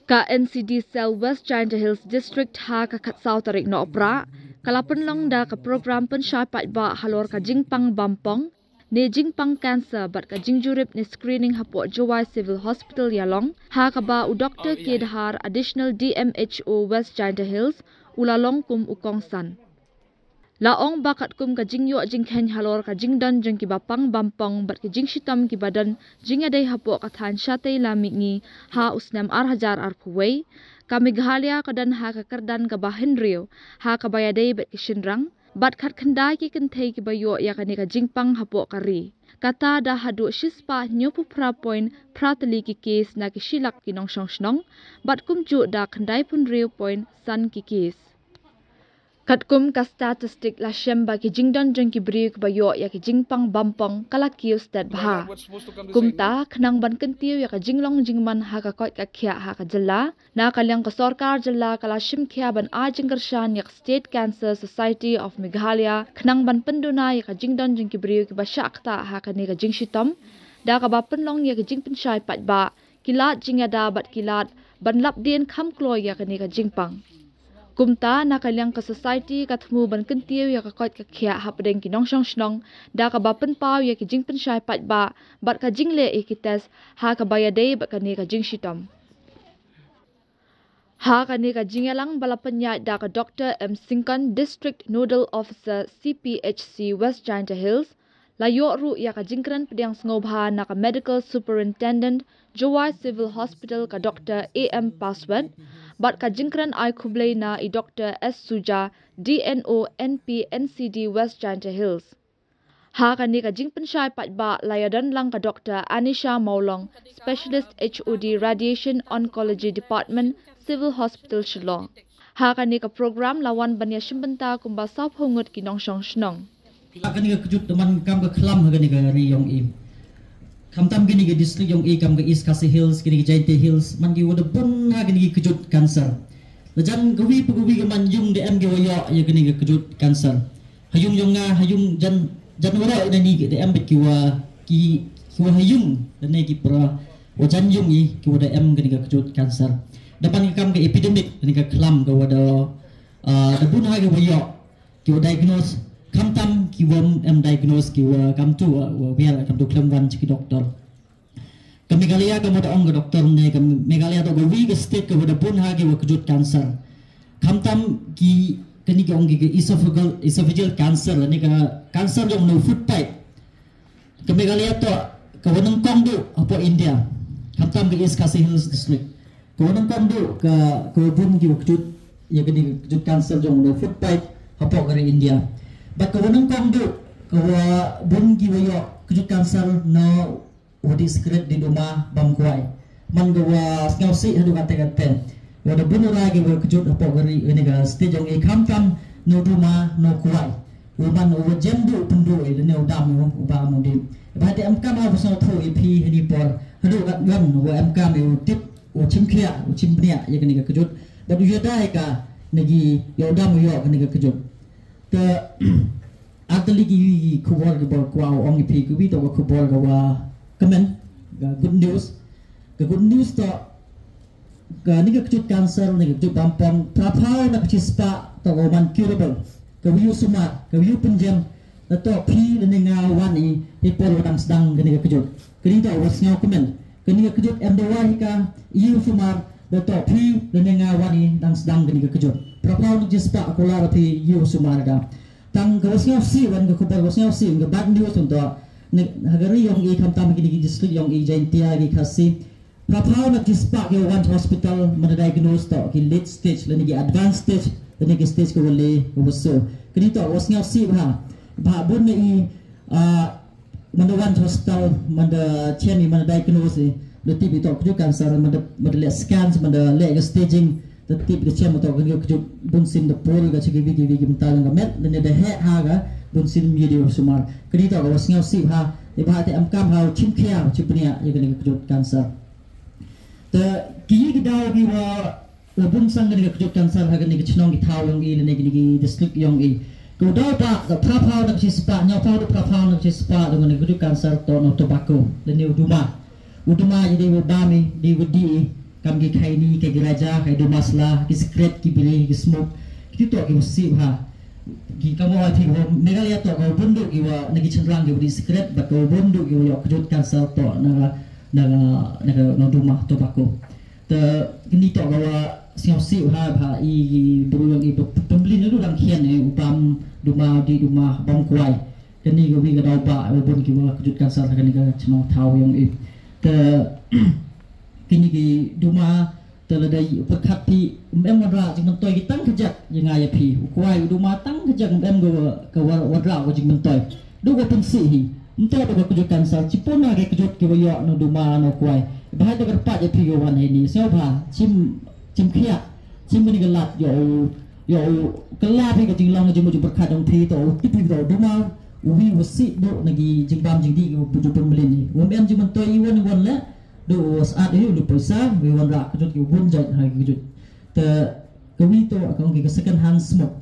Ka NCD Cell West Giant Hills District ha ka khatsau tarik no opra kalapan long da ka program pensyai pat ba halor ka jingpang bampong ne jingpang cancer bat ka jingjurip ne screening hapo Jowai Civil Hospital Yalong ha ka ba u Dr. Kedhar additional DMHO West Giant Hills ulalong kum ukong san. Laong bakat kum ka jingyo jingkhen halor ka jingdan jeng ki bapang bampong bat ki jingshitam ki badan jingadai hapo kathan syatei lamingi ha usnam arhajar arpuwei ka Meghalaya kadan ha ka kardan ka bahenrio ha ka bayadei bat ki shinrang bat khat khandai ki kenthei ki bayo ya ka ni ka jingpang hapo kari kata da hadu shispa nyopu pra point pratali ki case na ki shilak ki nong shnong bat kum ju da khandai pun reu point san ki case. Katkum ka statistik la shemba ki jingdan jeng ki briuk bayo ya ki jingpang bampong kala kiu stat bha. Kumta khnang ban kentiu ya ka jinglong jingman ha ka koi ka khia ha ka jalla na kalyang ka sarkar jalla kala shim khia ban a jingkarshan ya State Cancer Society of Meghalaya khnang ban penduna ya ka jingdan jeng ki briuk ba shakta ha ka ni ka jingshitam da ka ba penlong ya ka jingpen shai pat ba kilat jingada bat kilat ban lap dien kham kloy ya ka ni ka jingpang. Kumta na kalyang ka society katmu ban kentiu ya ka kot ka khia hapdeng ki nong shnong da ka ba pen pau ya ki jingpen shai pat ba bat ka jingle e ki tes ha ka bayadei ba ka ni ka jingshitam ha ka ni ka jingelang balapanya da ka Dr. M Singkan District Nodal Officer CPHC West Giant Hills layo ru ya ka jingkran pediang sngobha na ka Medical Superintendent Jowai Civil Hospital ka Dr. AM Paswat bat ka jingkran ay kublay na i Dr. S. Suja, DNO NP NCD West Giant Hills. Ha ka ni ka jingpen syai pat ba layadan lang ka Dr. Anisha Maulong, Specialist HOD Radiation Oncology Department, Civil Hospital Shillong. Ha ka ni ka program lawan banya shimbenta kumba sap hungut ki nong shnong. Ka ni ka kejut teman kam ka klam ha ni ka ri yong im. Kamtam gini ke district yang ikam ke East Khasi Hills, gini ke Jainte Hills, man ki wada bun ha gini ke kejut cancer. Lejan gawi pegawi ke man yung DM ke wayo ya gini ke kejut cancer. Hayung yung nga hayung jan wara ina ni ke DM bet ki wa hayung dan ki pra wajan yung i ki wada M gini ke kejut cancer. Depan ikam ke epidemic gini ke klam ke wada da bun ha ke wayo ki wada diagnose kamtam ki wam em diagnose ki wa kam tu wa biar kam tu klem wan ki doktor kam Meghalaya kam ada ong doktor ne kam Meghalaya to go wi state ka wada pun ha ki wa kejut cancer kamtam ki kani ki ong ki esophageal cancer ni ka cancer jong no food pipe kam Meghalaya to ka wanang kong du apo India kamtam ki East Khasi Hills district ka wanang kong du ka bun ki wa kejut ya kani kejut cancer jong no food pipe apo dari India. But kawanang kong do kawa bun giwayo kejut cancer no wadi secret di rumah bangkuai man gawa ngausi hadu katakan pen wada bun lagi wa kejut apa gari ini ga stage yang ikam kam no rumah no kuai uman uwa jemdu pundu e ne udam uba mudi bade am kam abu so tho ipi ni por hadu gat ngam wa am kam e tip o chimkhia o chimbnia ya ni ga kejut badu yada ka nagi yodam yo ni ga kejut ke atali ki kubor ke bor kwa ong pi ku bi to kubor ga wa comment ga good news to ga ni ga kejut cancer ni ga kejut bampang prapau na chispa to go man curable ga wiu suma ga wiu penjam na to pi ni nga wan i por wadang sedang ga ni ga kejut kini to was ngau comment ga ni ga kejut em dewa ka iu sumar da to pi ni nga wan i dang sedang ga ni ga kejut prapau ni chispa ko la pi iu sumar ga tang gawasnya si wan ga kubor gawasnya si ga bad news untuk hagari yang i kamtam gini district yang i Jaintia gi Khasi prapau na kispa ge one hospital mana diagnose to ki late stage lani gi advanced stage lani gi stage ko wale waso kini to wasnya si ba bun ni mana one hospital mana chemi mana diagnose leti bi to ku cancer mana le scans mana le staging tetip ke chem to ke ke bunsin de pol ga chigi gi mtal ga met ne de he ha ga bunsin video sumar kini to was ngau si ha e ba te am kam ha chim khia chipnia ye ke ke cancer te ki gi daw gi wa bun sang ke ke cancer ha ke ni chnong gi thau long gi ne gi district yong gi ko daw ta ga phapau na chi spa nya phau de phapau na chi spa de ne ke cancer to no tobacco le ne uduma ye de dami di wudi kam ki khai ni ke gereja khai do masla ki secret ki bili ki smoke ki to ki musib ha ki kamu ati ho Meghalaya to ka bundu ki wa nagi chendrang ki secret ba ka bundu ki wa kejut cancel to na rumah tobacco te kini to ka wa siau si ha i buru yang i pembeli ni dang khian upam rumah di rumah bam kuai kini ko bi ka dau ba bun ki wa kejut cancel ka ni ka chno thau yang i te kini ki rumah terladai pekat pi mara jing mentoi ki tang kejak yang ai pi kuai rumah tang kejak ke wadra ko jing mentoi do ko pensi hi mentoi do ko kejut cancel cipona ke kejut ki wa yo no rumah no kuai bahai to kerpa je pi ko wan ni so ba chim khia chim ni gelat yo kala pi ko jing long jing mo jing berkat dong thi to ti pi do rumah uwi wasi do nagi jing bam jing di ko puju pembeli ni em jing mentoi i wan la do saat ini lu pesa we wan ra kejut ki bun jat ha kejut te kami to akong ki second hand smoke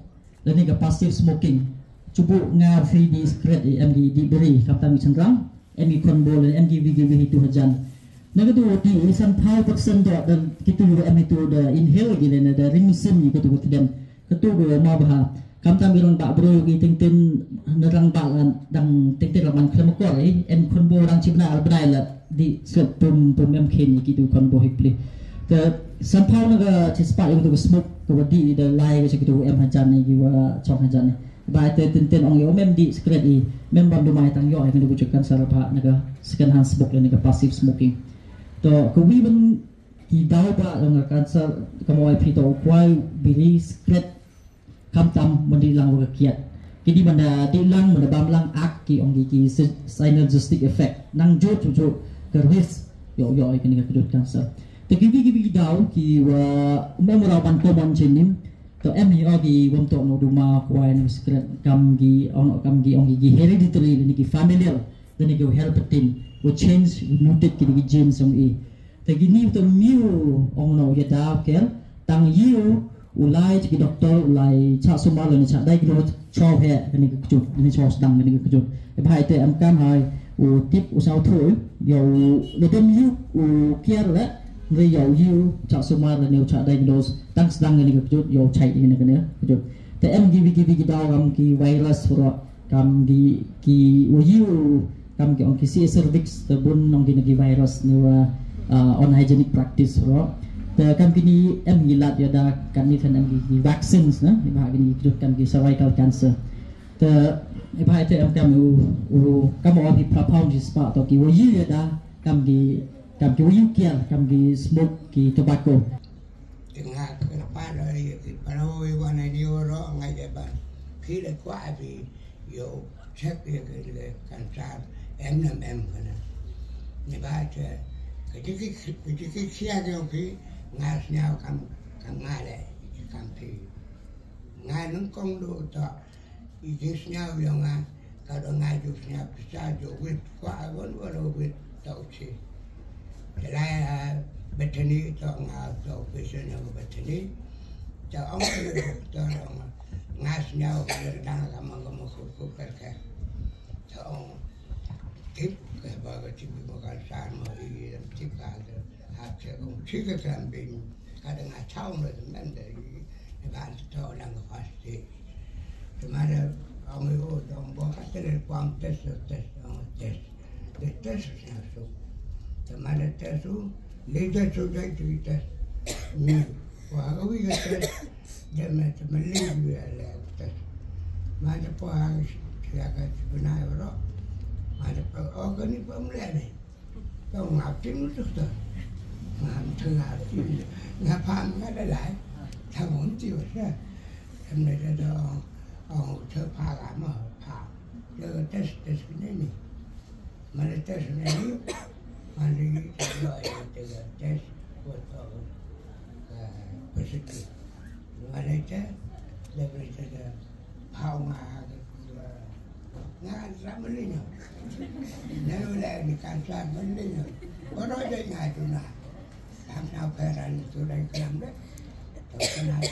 dan ni ka passive smoking cubu nga free di secret MD di beri kaptam chendrang MD konbol dan MD vigi itu hajan na tu di isan power person do dan kitu yo MD tu da inhale gi dan da rimsim ni kitu dan ketu go ma bah kamtam birong ba bro gi ting tin narang ba dang ting tin laman klemkor en konbol rang chibna al brai la di set pum ken gitu kon bo hikli the somehow naga chispa itu smoke ko di the lai ko gitu em hajan ni giwa chong hajan ni ba te ten ong yo mem di secret i mem bam do mai tang yo ai ko chukan sarapa naga second hand smoke naga passive smoking to ko wi ban ki dau ba naga cancer ko ai pi to kwai bili secret kam tam mandi lang wa kiat kidi banda di lang banda bam lang ak ki ong ki synergistic effect nang jo chu kerwis yo ikani ka kejut cancer te kibi dau ki wa memoraupan common chenim to em yo ki wam to no duma kwai ni secret kam gi ong hereditary ni ki familial then ni go herpetin will change mutate ki genes ong e te gini to miu ong no ya da kel tang yu ulai ki doktor ulai cha sumal ni cha dai ki do cho he ni ka kejut ni cho sedang ni ka kejut e bhai te am kam hai tiếp sau thôi dầu để tâm yêu kia rồi đấy người dầu yêu chọn số mà là nếu chọn đây đồ tăng tăng cái này chút dầu chạy cái này cái nữa chút thế em cái đau cầm cái virus rồi cầm cái yêu cầm cái ông cái cervix từ bun ông cái virus nếu unhygienic practice rồi thế cầm cái này em nghĩ là giờ cầm như thế này cái vaccines nữa thì cái này chút cầm cái cervical cancer thế ibai te am kamu di propon di spa to ki woyu da kam ki woyu kia kam ki smoke ki tobacco tengah kenapa dari kalau iwan ini orang ngajar ban pilih kuat api yo cek dia ke kantor M6M kana ni baca ketika kia dia pi ngasnya kam ngale kam pi ngai nung kong do ta ijesnya yang kalau ngajusnya bisa jauh kuat wit tau sih jadi betani tau ngau biasanya betani tau orang tau ngasnya orang kamu kerja tau tip kebaga tip makan sama ini tip ada hasil ciket samping kadang ngacau dengan dari bahan tau orang pasti kemarin orang itu orang buat hasil kuang tes masuk kemarin tes tu lepas sudah itu tes ni wah kau ini tes dia macam melih dia tes macam apa siapa sebenarnya orang macam orang ni pemelih ni kau ngapain tu tu ngapain ngapain ada lain tamun tu saya kemudian ada thơ pha cả mà pha giờ test cái này mà cái test này mà đi gọi cái test của tôi positive mà cái test là cái phao ngà ra mới lên nếu là đi can sát mới lên có nói đây ngày tôi nào làm sao phải là tôi đây làm đấy cái này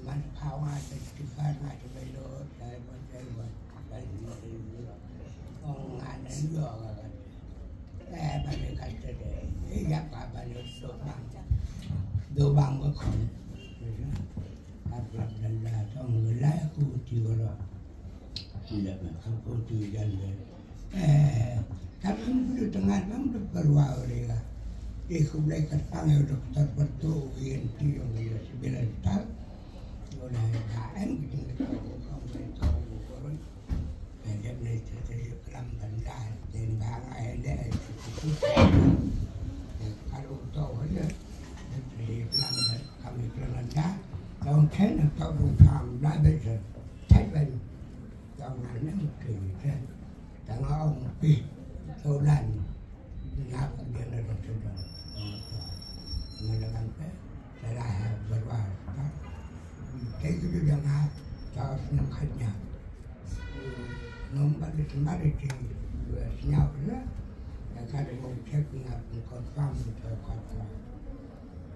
มันภาวะที่ฟ้ามาจะไปโลดใจมันใจมันไปองงานนั้นย่อกัน balik kata deh, ya apa balik dobang berkon, apa dan dah tong gelai aku tiada, tidak aku tiada deh. Tapi itu tengah bang tu perwal dia. Aku beli kertas doktor bertu yang tiada dia 9 tahun. Oleh KM kita tahu korang. Jadi ni terjadi kelam bandar dan bahaya ada. Kalau tahu aja, jadi kelam kami kelam bandar. Tahun kena tahu tham dah betul. Thailand tahun mana mungkin kan. Tengah orang pi Thailand nak dia nak doktor. Melawan pe, saya berwar. Cái dân ha cho năm khách nhà nó bắt được thì nhau đó là khai được một chiếc là còn phong rồi còn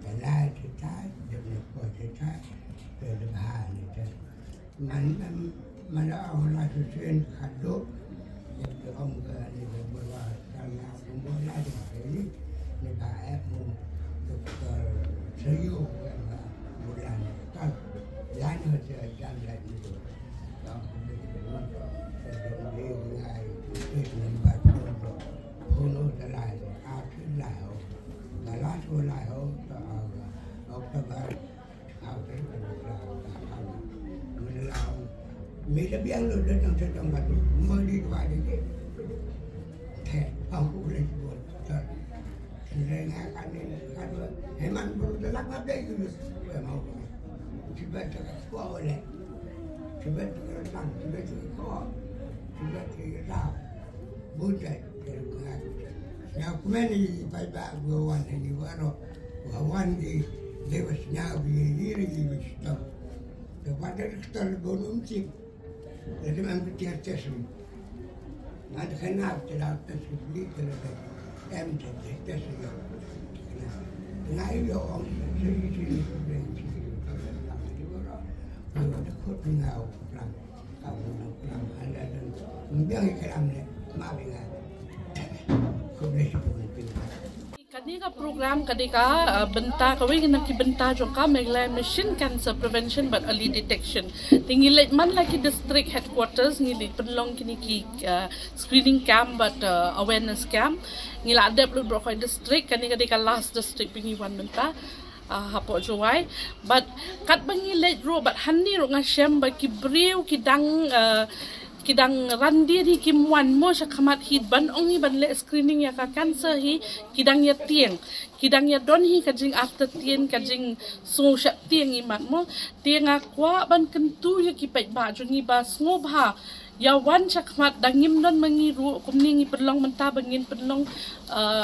cái lai thì trái được một quả thì trái rồi được hà này thế mà nó ông lại thường xuyên khát đốt được ông thì vừa vào sang nào cũng mua lại được cái này bà ép mua được sử dụng một lần tăng giá nó sẽ giảm lại nhiều đó thì ngày cái mình phải hôn hôn lại ao thứ lại hồ là lá thua lại hồ ông ta bảo ao thứ là mình làm mình đã biết luôn đến trong mặt mới đi vài cái thẻ ông cũng lên buồn trời rồi ngay cái này hay mình vừa lắc lắc đây rồi mà Cuba cakap kuah oleh, cuba terang, cuba kuah, cuba terang, budak terang. Yang kemana baik bawan ini baru bawan di dewasnya begini di Mesir. Kepada kita belum sih, jadi memang tiada tes. Nanti kenal tidak tes beli terus tes juga. Nah itu orang sini. Ada kot ngau pelan, kamu pelan ada dan biang kelam ni maafin kot lesi pun pintar. Kadika program kadika benta kawin nak benta jongka meglai machine cancer prevention but early detection. Tingilit man lagi district headquarters ngilit penlong kini ki screening camp but awareness camp ngila ada perlu berkoi district kadika last district pingiwan benta. Hapok juai, but kat bangilet ro, but handi ro ngasem bagi beriu kidang randi di kimwan mo sa kamat hid ban ongi ban le screening ya ka cancer hi kidang ya tieng don hi kajing after tien kajing so sha tieng imat mo tieng akwa ban kentu ya ki pai ba jungi ba ngobha ya wan chakmat dangim don mangiru kumningi perlong menta bangin perlong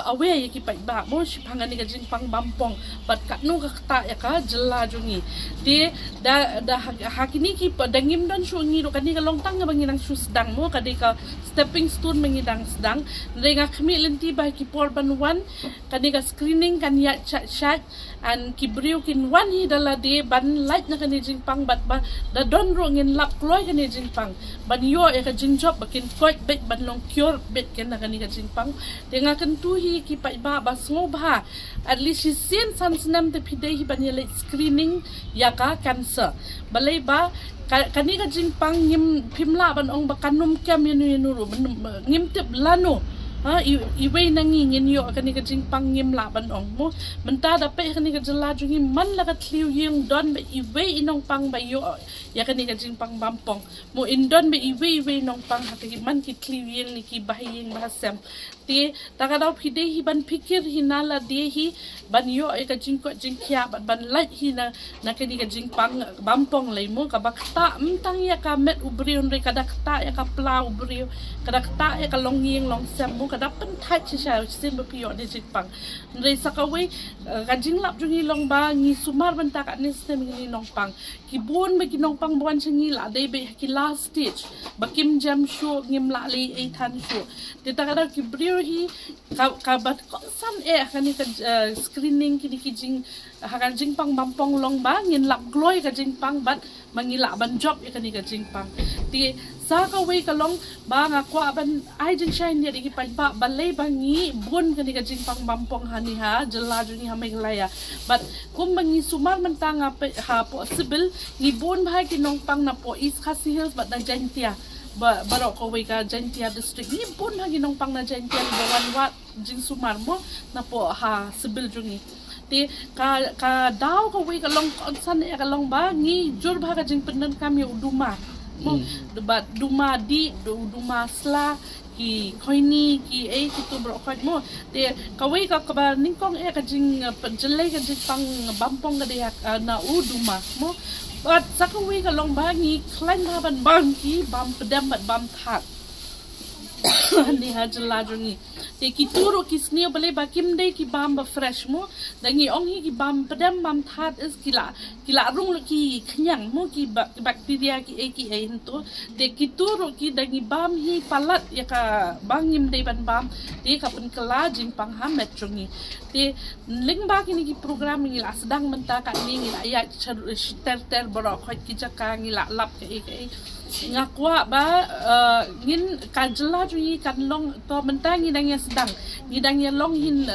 awe ya ki pai ba mo sipangani ka jing pang bampong bat katnu ka kta ya ka jela jungi ti da hakini ki dangim don shungi ro kani ka longtang nga bangin ang sedang mo kadi ka stepping stone mangidang sedang renga kami lenti ba ki porban wan kani ka screening kan ya chat and ki briu kin wan hi dala de ban light na kani jing pang bat ba da don ro ngin lap kloy kani jing pang ban yo e ka jing job bakin koit bet ban long cure bet ken na kani ka jing pang denga kan tu hi ki pai ba ngo ba at least si sin san snam te pide hi ban ya screening ya ka cancer balai ba kani ka jing pang ngim phimla ban ong ba kanum kem yenu ru ngim tip lanu iway nangingin yo kani ka jing pang ngim la ban ong mo menta dapat kani ka jela jungi man la ka tliu yung don be iway inong pang ba yo ya kani ka jing pang bampong mo indon be iway nong pang hakiki man ki tliu yung ni ki bahayeng bahasem ti takadaw pide hi ban pikir hinala de hi ban yo e ka jing ko jing kya ban light hi na kani ka jing pang bampong lay mo ka bakta mtang ya ka met ubrion re kadakta ya ka pla ubrio kadakta ya ka longyeng long sem mo kadapan thai chisha sin bepio de jipang re sakaway kajing lap jungi long ba ngi sumar banta ka ni system ngi nong pang kibun be kinong pang buan chingi la de be ki last stage bakim jam show ngim la le e than show de takada ki brio hi ka bat san e kani ka screening kini kijing hakan jing pang bampong long ba ngin lap gloy ka jing pang bat mangila ban job e kani ka jing pang ti Saka we kalong ba nga kwa ban ai jing shine dia diki pa balay bangi bun kani ka jing pang bampong hani ha jela juni ha meglaya but kum bangi sumar mentanga ha possible ni bun ba kinong pang na po East Khasi Hills but na jantia barok ko we ka jantia district ni bun ba kinong pang na jantia bawan wat jing sumar mo na po ha sibil juni ti ka daw ko we kalong konsan e kalong ba ni jur ba ka jing penan kami uduma debat duma di duma sla ki koini ki kitu brokot mo de kawai ka ningkong ka jing penjelai ka jing pang bampong ka dia na uduma mo but sakawai ka long bangi klan ban bangki bam pedam bam that ni hajla jungi te ki turo ki sneo bale bakim dei ki bam ba fresh mo dangi ong hi ki bam pedam bam that is kila rung ki khnyang mo ki bacteria ki hinto te ki turo ki dangi bam hi palat ya ka bangim dei ban bam te ka pen kala jing pang hamet jungi te ling ba ki ni ki program ni la sedang menta ka ni la ya ter borok khot ki jaka ni la lap ke ngakwa ba ngin kajla jui kan long to mentang ngidang sedang ngidang long hin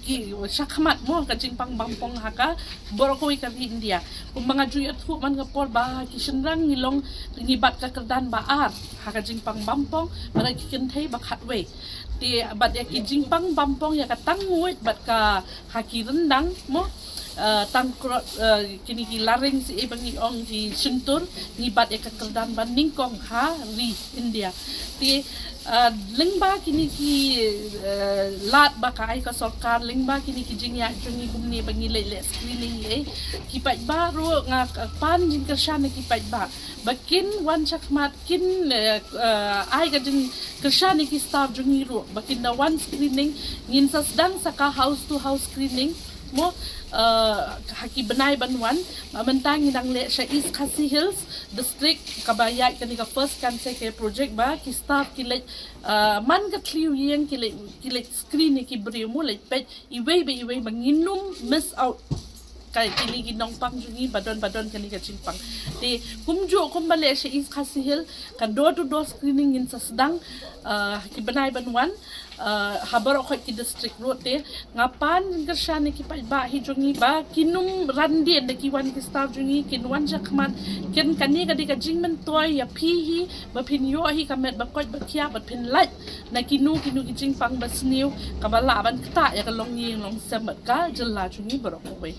ki syakmat mo ka jingpang bampong haka borokoi ka India kung mga juyat hu man ngapol ba ki senrang ngilong ngibat ka kerdan baar haka jingpang bampong bara ki kenthei ba khatwe ti bat ya ki jingpang bampong ya ka tangwit bat ka haki rendang mo tangkrot kini ki laring si bangi ong ki suntur ni bat e kakeldan banding kong ha ri India ti lingba kini ki lat ba kai ka sarkar lingba kini ki jingya jungi kumni bangi le screening ki pat baru nga pan jing kershan ki pat ba bakin wan chakmat kin ai ka jing kershan ki staff jungi ro bakin na one screening ngin sa sedang saka house to house screening mo haki benai banwan mentang nang le sha East Khasi Hills district kabayat kani ka first cancer care project ba ki staff ki le man ka kliu yang ki le screen ki bri mo le pet iwe manginum miss out kai kini ginong pang jungi badon kani ka chingpang ti kumjo kumbale sha East Khasi Hill kan door to door screening in sa sedang ki benai banwan habar okot ki district road te ngapan kershan ki ba hi jungi ba kinum randi and ki wan ki staff jungi kin wan jakman ken kani ka dika jingmen toy ya phi hi ba phin yo hi kamet ba kot ba khia ba phin lat na kinu ki jingpang ba snew ka bala ban kta ya ka long yeng long semat ka jella jungi barok we